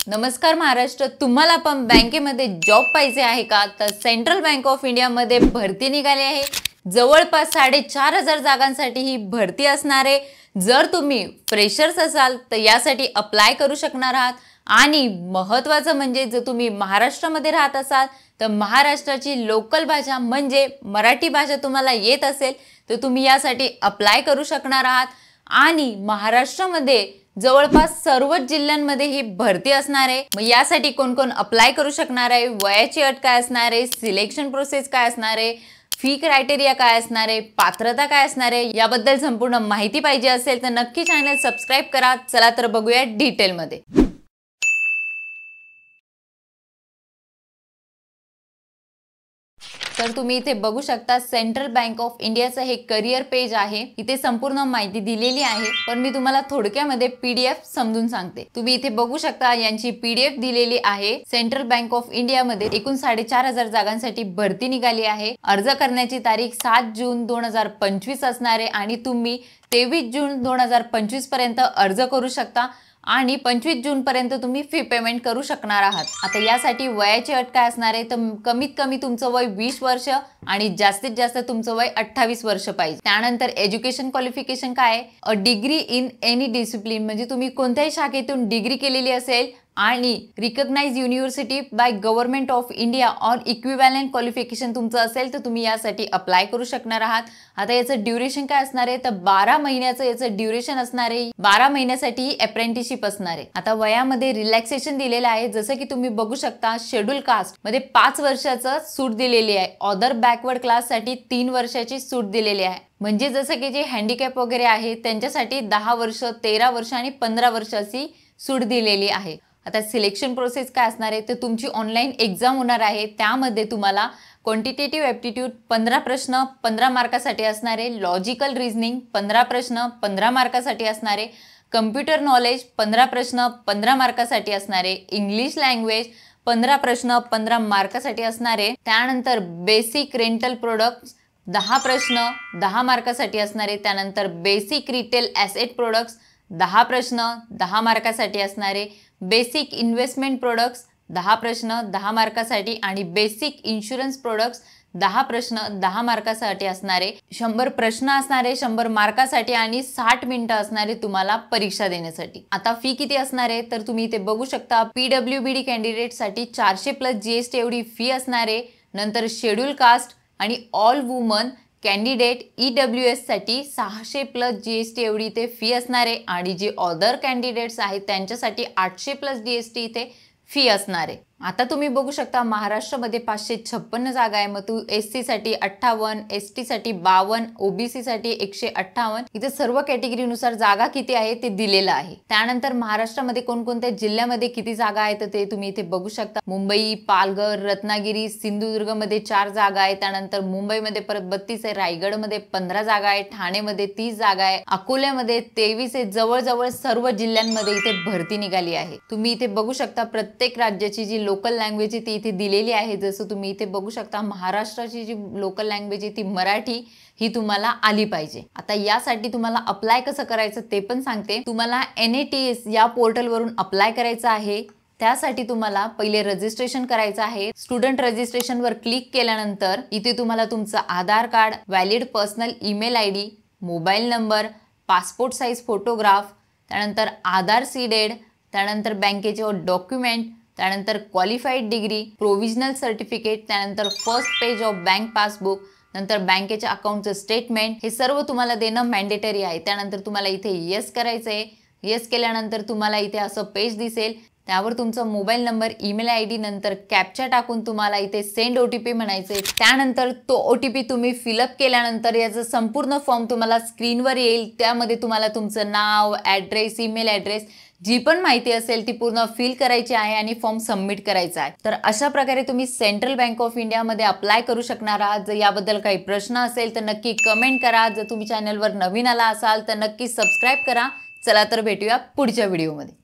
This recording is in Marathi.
नमस्कार महाराष्ट्र, तुम्हाला पण बँकेमध्ये जॉब पाहिजे आहे का? तर सेंट्रल बँक ऑफ इंडियामध्ये भरती निघाली आहे। जवळपास 4,500 जागांसाठी ही भरती असणार आहे। जर तुम्ही फ्रेशर्स असाल तर यासाठी अप्लाय करू शकणार आहात आणि महत्त्वाचं म्हणजे जर तुम्ही महाराष्ट्रामध्ये राहत असाल तर महाराष्ट्राची लोकल भाषा म्हणजे मराठी भाषा तुम्हाला येत असेल तर तुम्ही यासाठी अप्लाय करू शकणार आहात। आणि महाराष्ट्रामध्ये जवळपास सर्वच जिल्ह्यांमध्ये ही भरती असणार आहे। मग यासाठी कोण कोण अप्लाय करू शकणार आहे, वयाची अट काय असणार आहे, सिलेक्शन प्रोसेस काय असणार आहे, फी क्रायटेरिया काय असणार आहे, पात्रता काय असणार आहे, याबद्दल संपूर्ण माहिती पाहिजे असेल तर नक्की चॅनल सबस्क्राइब करा। चला तर बघूया डिटेल मध्ये। तर तुम्ही इथे बघू शकता सेंट्रल बँक ऑफ इंडियाचं हे करियर पेज आहे। इथे संपूर्ण माहिती दिलेली आहे, पण मी तुम्हाला थोडक्यामध्ये पीडीएफ समजून सांगते। तुम्ही इथे बघू शकता यांची पीडीएफ दिलेली आहे। सेंट्रल बँक ऑफ इंडिया मध्ये एकूण 4,500 जागांसाठी भरती निघाली आहे। अर्ज करण्याची तारीख 7 जून 2025 असणार आहे आणि तुम्ही 23 जून 2025 पर्यंत अर्ज करू शकता आणि 25 जून पर्यंत तुम्ही फी पेमेंट करू शकणार आहात। आता यासाठी वयाची अट काय असणार आहे तर कमीत कमी तुमचं वय 20 वर्ष आणि जास्तीत जास्त तुमचं वय 28 वर्ष पाहिजे। त्यानंतर एज्युकेशन क्वालिफिकेशन काय आहे, a degree in any discipline म्हणजे तुम्ही कोणत्याही शाखेतून डिग्री केलेली असेल आणि recognised university by government of India और इक्विव्हॅलेंट क्वालिफिकेशन तुमचं असेल तर तुम्ही यासाठी अप्लाय करू शकणार आहात। आता याचं ड्युरेशन काय असणार आहे तर 12 महिन्याचं याचं ड्युरेशन असणार आहे। 12 महिन्यासाठी अप्रेंटिसशिप असणार आहे। आता वयामध्ये रिलॅक्सेशन दिलेलं आहे, जसं की तुम्ही बघू शकता शेड्यूल कास्ट मध्ये 5 वर्षाचं सूट दिलेली आहे। अदर बॅकवर्ड क्लास साठी 3 वर्षाची सूट दिलेली आहे। म्हणजे जसं की जे हँडिकॅप वगैरे आहे त्यांच्यासाठी 10 वर्ष, 13 वर्ष आणि 15 वर्षाची सूट दिलेली आहे। आता सिलेक्शन प्रोसेस काय असणार आहे तर तुमची ऑनलाईन एक्झाम होणार आहे। त्यामध्ये तुम्हाला क्वांटिटेटिव्ह ॲप्टिट्यूड 15 प्रश्न 15 मार्कासाठी असणार आहे, लॉजिकल रिझनिंग 15 प्रश्न 15 मार्कासाठी असणार आहे, कम्प्युटर नॉलेज 15 प्रश्न 15 मार्कासाठी असणार आहे, इंग्लिश लँग्वेज 15 प्रश्न 15 मार्कासाठी असणार आहे। त्यानंतर बेसिक रेंटल प्रोडक्ट्स 10 प्रश्न 10 मार्कासाठी असणार आहे। त्यानंतर बेसिक रिटेल ॲसेट प्रोडक्ट्स 10 प्रश्न 10 मार्कासाठी असणार आहे, बेसिक इन्व्हेस्टमेंट प्रोडक्ट्स 10 प्रश्न 10 मार्कासाठी आणि बेसिक इन्शुरन्स प्रोडक्ट्स 10 प्रश्न 10 मार्कासाठी असणारे। 100 प्रश्न असणारे 100 मार्कासाठी आणि 60 मिनिटं असणारे तुम्हाला परीक्षा देण्यासाठी। आता फी किती असणार आहे तर तुम्ही इथे बघू शकता पीडब्ल्यूबीडी कॅन्डिडेट साठी 400 प्लस जीएसटी एवढी फी असणार आहे। नंतर शेड्यूल कास्ट आणि ऑल वुमन कॅन्डिडेट ईडब्ल्यूएस साठी 600 प्लस जीएसटी एवढी इथे फी असणार आहे आणि जे अदर कॅन्डिडेट्स आहेत त्यांच्यासाठी 800 प्लस जीएसटी इथे फी असणार आहे। आता तुम्ही बघू शकता महाराष्ट्रामध्ये 556 जागा आहे। मग तू एससी साठी 58, एसटी साठी 52, ओबीसी साठी 158 इथे सर्व कॅटेगरीनुसार जागा किती आहे ते दिलेलं आहे। त्यानंतर महाराष्ट्रामध्ये कोणकोणत्या जिल्ह्यामध्ये किती जागा आहेत ते तुम्ही इथे बघू शकता। मुंबई, पालघर, रत्नागिरी, सिंधुदुर्ग मध्ये 4 जागा आहेत। त्यानंतर मुंबईमध्ये परत 32 आहे, रायगडमध्ये 15 जागा आहे, ठाणेमध्ये 30 जागा आहे, अकोल्यामध्ये 23 आहे। जवळजवळ सर्व जिल्ह्यांमध्ये इथे भरती निघाली आहे। तुम्ही इथे बघू शकता प्रत्येक राज्याची जी लोकल लँग्वेज ती इथे दिलेली आहे। जसं तुम्ही इथे बघू शकता महाराष्ट्राची जी लोकल लँग्वेज ती मराठी ही तुम्हाला आली पाहिजे। आता यासाठी तुम्हाला अप्लाय कसं करायचं ते पण सांगते। तुम्हाला NATS या पोर्टल वरून अप्लाय करायचं आहे। त्यासाठी तुम्हाला पहिले रजिस्ट्रेशन करायचं आहे। स्टुडंट रजिस्ट्रेशन वर क्लिक केल्यानंतर इथे तुम्हाला तुमचं Aadhaar card, valid personal email ID, mobile number, passport size photograph, त्यानंतर आधार सीडेड, त्यानंतर बँकेचे डॉक्युमेंट, त्यानंतर क्वालिफाईड डिग्री, प्रोव्हिजनल सर्टिफिकेट, त्यानंतर first page of bank passbook, नंतर बँकेच्या अकाउंटचं स्टेटमेंट हे सर्व तुम्हाला देणं मॅन्डेटरी आहे। त्यानंतर तुम्हाला इथे येस करायचं आहे। येस केल्यानंतर तुम्हाला इथे असं पेज दिसेल, त्यावर तुमचा मोबाईल नंबर, ईमेल आयडी, नंतर कॅप्चा टाकून तुम्हाला इथे सेंड OTP म्हणायचे। त्यानंतर तो OTP तुम्ही फिलअप केल्यानंतर याचा संपूर्ण फॉर्म तुम्हाला स्क्रीनवर येईल। त्यामध्ये तुम्हाला तुमचं नाव, ॲड्रेस, ईमेल ॲड्रेस जी पण माहिती असेल ती पूर्ण फिल करायची आहे आणि फॉर्म सबमिट करायचा आहे। तर अशा प्रकारे तुम्ही सेंट्रल बँक ऑफ इंडिया मध्ये अप्लाय करू शकणार आहात। जर याबद्दल काही प्रश्न असेल तर नक्की कमेंट करा। जर तुम्ही चॅनलवर नवीन आला असाल तर नक्की सबस्क्राइब करा। चला तर भेटूया पुढच्या व्हिडिओमध्ये।